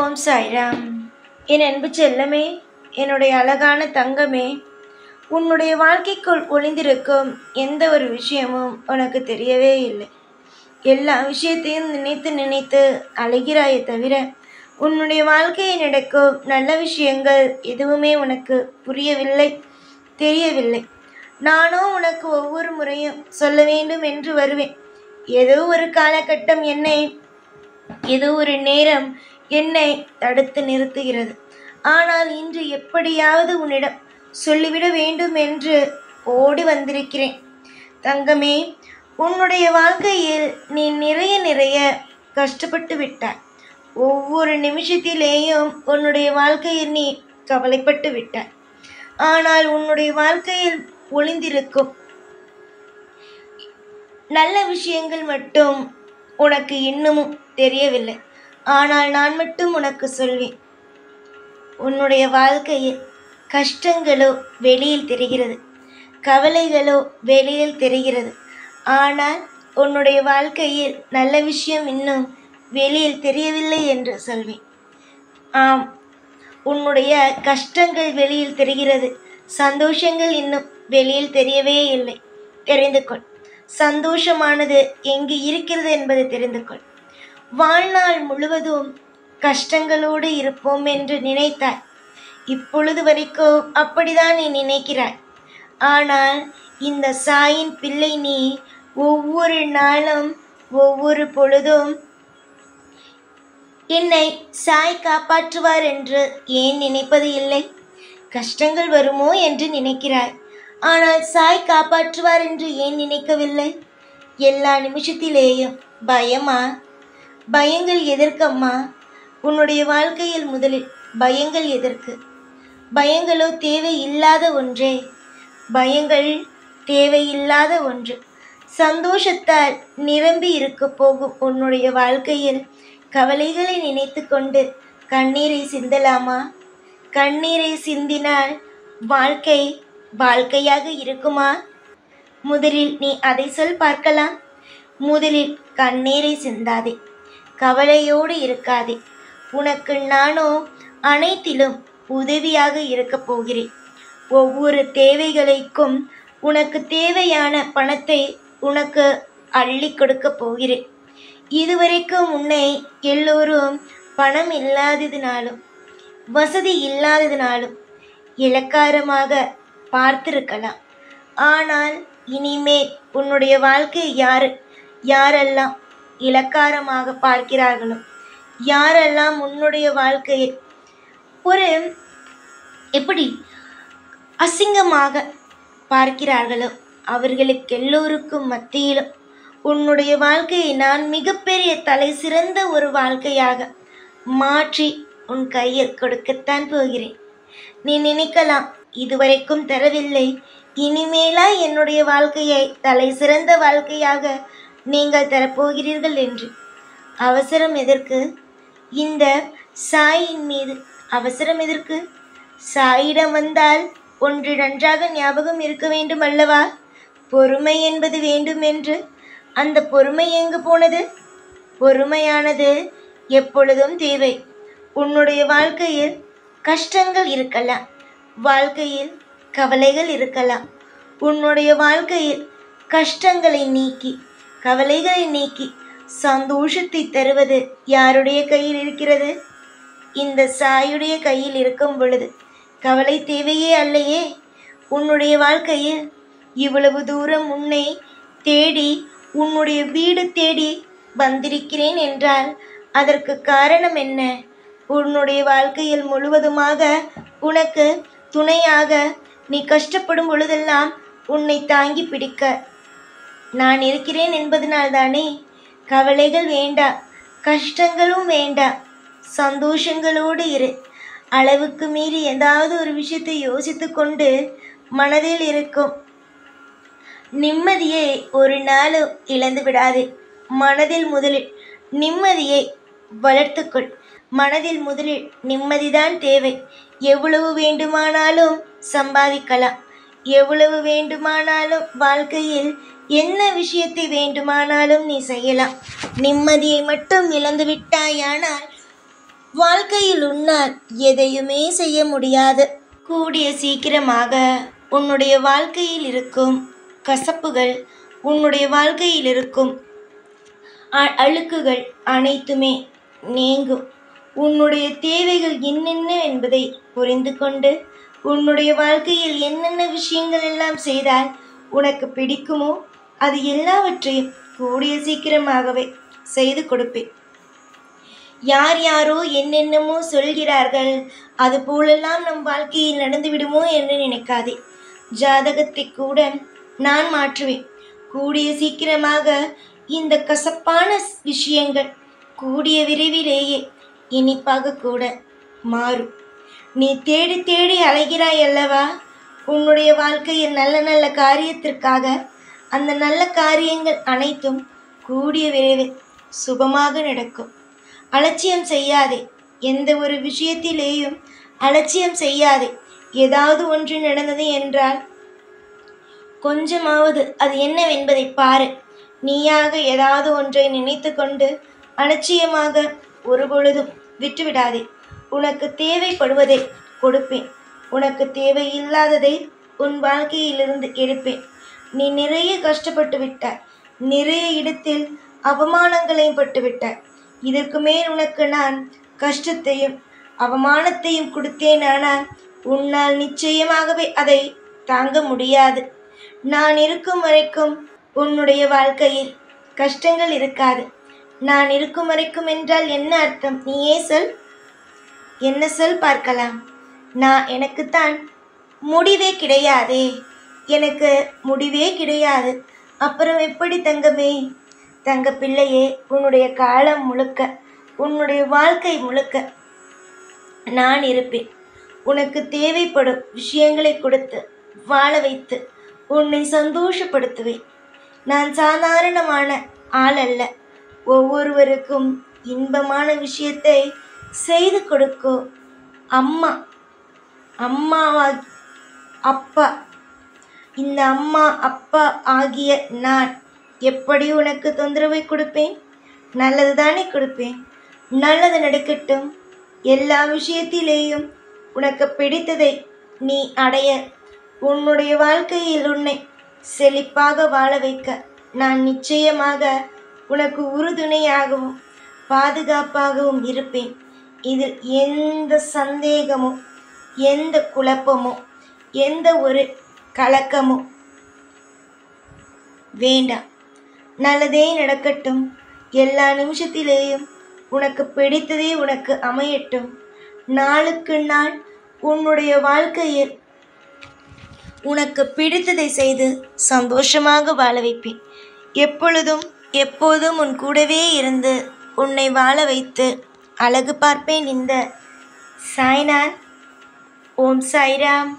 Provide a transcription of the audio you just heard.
ஓம் சாய்ராம். என் அன்பு செல்லமே, என்னுடைய அழகான தங்கமே, உன்னுடைய வாழ்க்கைக்குள் ஒளிந்திருக்கும் எந்த ஒரு விஷயமும் உனக்கு தெரியவே இல்லை. எல்லா விஷயத்தையும் நினைத்து நினைத்து அழுகிறாயே தவிர உன்னுடைய வாழ்க்கையில் நடக்கும் நல்ல விஷயங்கள் எதுவுமே உனக்கு புரியவில்லை, தெரியவில்லை. நானும் உனக்கு ஒவ்வொரு முறையும் சொல்ல வேண்டும் என்று வருவேன். ஏதோ ஒரு காலகட்டம் ஏதோ ஒரு நேரம் என்னை தடுத்து நிறுத்துகிறது. ஆனால் இன்று எப்படியாவது உன்னிடம் சொல்லிவிட வேண்டும் என்று ஓடி வந்திருக்கிறேன். தங்கமே, உன்னுடைய வாழ்க்கையில் நீ நிறைய கஷ்டப்பட்டு விட்டாய். ஒவ்வொரு நிமிஷத்திலேயும் உன்னுடைய வாழ்க்கையில் நீ கவலைப்பட்டு விட்டாய். ஆனால் உன்னுடைய வாழ்க்கையில் ஒளிந்திருக்கும் நல்ல விஷயங்கள் மட்டும் உனக்கு இன்னமும் தெரியவில்லை. ஆனால் நான் மட்டும் உனக்கு சொல்வேன். உன்னுடைய வாழ்க்கையில் கஷ்டங்களோ வெளியில் தெரிகிறது, கவலைகளோ வெளியில் தெரிகிறது. ஆனால் உன்னுடைய வாழ்க்கையில் நல்ல விஷயம் இன்னும் வெளியில் தெரியவில்லை என்று சொல்வேன். ஆம், உன்னுடைய கஷ்டங்கள் வெளியில் தெரிகிறது, சந்தோஷங்கள் இன்னும் வெளியில் தெரியவே இல்லை. தெரிந்து கொள். சந்தோஷமானது எங்கு இருக்கிறது என்பதை தெரிந்து கொள். வாழ்நாள் முழுவதும் கஷ்டங்களோடு இருப்போம் என்று நினைத்தாய். இப்பொழுது வரைக்கும் அப்படிதான் நீ நினைக்கிறாய். ஆனால் இந்த சாயின் பிள்ளை நீ ஒவ்வொரு நாளும் ஒவ்வொரு பொழுதும் என்னை சாய் காப்பாற்றுவார் என்று ஏன் நினைப்பது இல்லை? கஷ்டங்கள் வருமோ என்று நினைக்கிறாய். ஆனால் சாய் காப்பாற்றுவார் என்று ஏன் நினைக்கவில்லை? எல்லா நிமிஷத்திலேயும் பயமா? பயங்கள் எதற்கம்மா? உன்னுடைய வாழ்க்கையில் முதலில் பயங்கள் எதற்கு? பயங்களோ தேவையில்லாத ஒன்றே. பயங்கள் தேவையில்லாத ஒன்று. சந்தோஷத்தால் நிரம்பி இருக்க போகும் உன்னுடைய வாழ்க்கையில் கவலைகளை நினைத்து கொண்டு கண்ணீரை சிந்தலாமா? கண்ணீரை சிந்தினால் வாழ்க்கை வாழ்க்கையாக இருக்குமா? முதலில் நீ அதை சொல் பார்க்கலாம். முதலில் கண்ணீரை சிந்தாதே, கவலையோடு இருக்காதே. உனக்கு நானோ அனைத்திலும் உதவியாக இருக்கப் போகிறேன். ஒவ்வொரு தேவைகளுக்கும் உனக்கு தேவையான பணத்தை உனக்கு அள்ளி கொடுக்க போகிறேன். இதுவரைக்கும் உன்னை எல்லோரும் பணம் இல்லாததினாலும் வசதி இல்லாததினாலும் இளக்காரமாக பார்த்திருக்கலாம். ஆனால் இனிமேல் உன்னுடைய வாழ்க்கை யாரெல்லாம் இளக்காரமாக பார்க்கிறார்களோ, யாரெல்லாம் உன்னுடைய வாழ்க்கையை ஒரு எப்படி அசிங்கமாக பார்க்கிறார்களோ அவர்களுக்கு எல்லோருக்கும் மத்தியிலும் உன்னுடைய வாழ்க்கையை நான் மிகப்பெரிய தலை சிறந்த ஒரு வாழ்க்கையாக மாற்றி உன் கையில் கொடுக்கத்தான் போகிறேன். நீ நினைக்கலாம், இதுவரைக்கும் தரவில்லை, இனிமேலா என்னுடைய வாழ்க்கையை தலை சிறந்த வாழ்க்கையாக நீங்கள் தரப்போகிறீர்கள் என்று. அவசரம் எதற்கு? இந்த சாயின் மீது அவசரம் எதற்கு? சாயிடம் வந்தால் ஒன்று நன்றாக ஞாபகம் இருக்க வேண்டும் அல்லவா? பொறுமை என்பது வேண்டும் என்று. அந்த பொறுமை எங்கு போனது? பொறுமையானது எப்பொழுதும் தேவை. உன்னுடைய வாழ்க்கையில் கஷ்டங்கள் இருக்கலாம், வாழ்க்கையில் கவலைகள் இருக்கலாம். உன்னுடைய வாழ்க்கையில் கஷ்டங்களை நீக்கி கவலைகளை நீக்கி சந்தோஷத்தை தருவது யாருடைய கையில் இருக்கிறது? இந்த சாயுடைய கையில் இருக்கும் பொழுது கவலை தேவையே அல்லையே. உன்னுடைய வாழ்க்கையில் இவ்வளவு தூரம் உன்னை தேடி உன்னுடைய வீடு தேடி வந்திருக்கிறேன் என்றால் அதற்கு காரணம் என்ன? உன்னுடைய வாழ்க்கையில் முழுவதுமாக உனக்கு துணையாக நீ கஷ்டப்படும் பொழுதெல்லாம் உன்னை தாங்கி பிடிக்க நான் இருக்கிறேன் என்பதனால்தானே. கவலைகள் வேண்டாம், கஷ்டங்களும் வேண்டாம், சந்தோஷங்களோடு இரு. அளவுக்கு மீறி ஏதாவது ஒரு விஷயத்தை யோசித்து கொண்டு மனதில் இருக்கும் நிம்மதியை ஒரு நாளும் இழந்து விடாதே. மனதில் முதலில் நிம்மதியை வளர்த்துக்கொள். மனதில் முதலில் நிம்மதிதான் தேவை. எவ்வளவு வேண்டுமானாலும் சம்பாதிக்கலாம், எவ்வளவு வேண்டுமானாலும் வாழ்க்கையில் என்ன விஷயத்தை வேண்டுமானாலும் நீ செய்யலாம். நிம்மதியை மட்டும் இழந்து விட்டாயானால் வாழ்க்கையில் உன்னால் எதையுமே செய்ய முடியாது. கூடிய சீக்கிரமாக உன்னுடைய வாழ்க்கையில் இருக்கும் கசப்புகள், உன்னுடைய வாழ்க்கையில் இருக்கும் அழுக்குகள் அனைத்துமே நீங்கும். உன்னுடைய தேவைகள் என்னென்ன என்பதை புரிந்து கொண்டு உன்னுடைய வாழ்க்கையில் என்னென்ன விஷயங்கள் எல்லாம் செய்தால் உனக்கு பிடிக்குமோ அது எல்லாவற்றையும் கூடிய சீக்கிரமாகவே செய்து கொடுப்பேன். யார் யாரோ என்னென்னமோ சொல்கிறார்கள், அது போலெல்லாம் நம் வாழ்க்கையில் நடந்துவிடுமோ என்று நினைக்காதே. ஜாதகத்தை கூட நான் மாற்றுவேன். கூடிய சீக்கிரமாக இந்த கசப்பான விஷயங்கள் கூடிய விரைவிலேயே இனிப்பாக கூட மாறும். நீ தேடி தேடி அலைகிறாய் அல்லவா உன்னுடைய வாழ்க்கையில் நல்ல நல்ல காரியத்திற்காக. அந்த நல்ல காரியங்கள் அனைத்தும் கூடிய விரைவில் சுபமாக நடக்கும். அலட்சியம் செய்யாதே. எந்த ஒரு விஷயத்திலேயும் அலட்சியம் செய்யாதே. ஏதாவது ஒன்று நடந்தது என்றால் கொஞ்சமாவது அது என்னவென்பதை பாரு. நீயாக ஏதாவது ஒன்றை நினைத்து கொண்டு அலட்சியமாக ஒருபொழுதும் விட்டுவிடாதே. உனக்கு தேவைப்படுவதை கொடுப்பேன். உனக்கு தேவையில்லாததை உன் வாழ்க்கையிலிருந்து எடுப்பேன். நீ நிறைய கஷ்டப்பட்டு விட்டாய். நிறைய இடத்தில் அவமானங்களையும் பட்டுவிட்டாய். இதற்கு மேல் உனக்கு நான் கஷ்டத்தையும் அவமானத்தையும் கொடுத்தேன். ஆனால் உன்னால் நிச்சயமாகவே அதை தாங்க முடியாது. நான் இருக்கும் வரைக்கும் உன்னுடைய வாழ்க்கையில் கஷ்டங்கள் இருக்காது. நான் இருக்கும் வரைக்கும் என்றால் என்ன அர்த்தம்? நீயே சொல். என்ன சொல் பார்க்கலாம். எனக்குத்தான் முடிவே கிடையாதே. எனக்கு முடிவே கிடையாது. அப்புறம் எப்படி தங்கமே? தங்க பிள்ளையே, உன்னுடைய காலம் முழுக்க, உன்னுடைய வாழ்க்கை முழுக்க நான் இருப்பேன். உனக்கு தேவைப்படும் விஷயங்களை கொடுத்து வாழ வைத்து உன்னை சந்தோஷப்படுத்துவேன். நான் சாதாரணமான ஆள் அல்ல. ஒவ்வொருவருக்கும் இன்பமான விஷயத்தை செய்து கொடுக்கும் அம்மாவாகி அப்பா. இந்த அம்மா அப்பா ஆகிய நான் எப்படி உனக்கு தொந்தரவை கொடுப்பேன்? நல்லது தானே கொடுப்பேன். நல்லது நடக்கட்டும். எல்லா விஷயத்திலேயும் உனக்கு பிடித்ததை நீ அடைய, உன்னுடைய வாழ்க்கையில் உன்னை செழிப்பாக வாழ வைக்க நான் நிச்சயமாக உனக்கு உறுதுணையாகவும் பாதுகாப்பாகவும் இருப்பேன். இதில் எந்த சந்தேகமோ எந்த குழப்பமோ எந்த ஒரு கலக்கமோ வேண்டாம். நல்லதே நடக்கட்டும். எல்லா நிமிஷத்திலேயும் உனக்கு பிடித்ததே உனக்கு அமையட்டும். நாளுக்கு நாள் உன்னுடைய வாழ்க்கையில் உனக்கு பிடித்ததை செய்து சந்தோஷமாக வாழ வைப்பேன். எப்போதும் உன் கூடவே இருந்து உன்னை வாழ வைத்து அழகு பார்ப்பேன். இந்த சாய்நாத். ஓம் சாய்ராம்.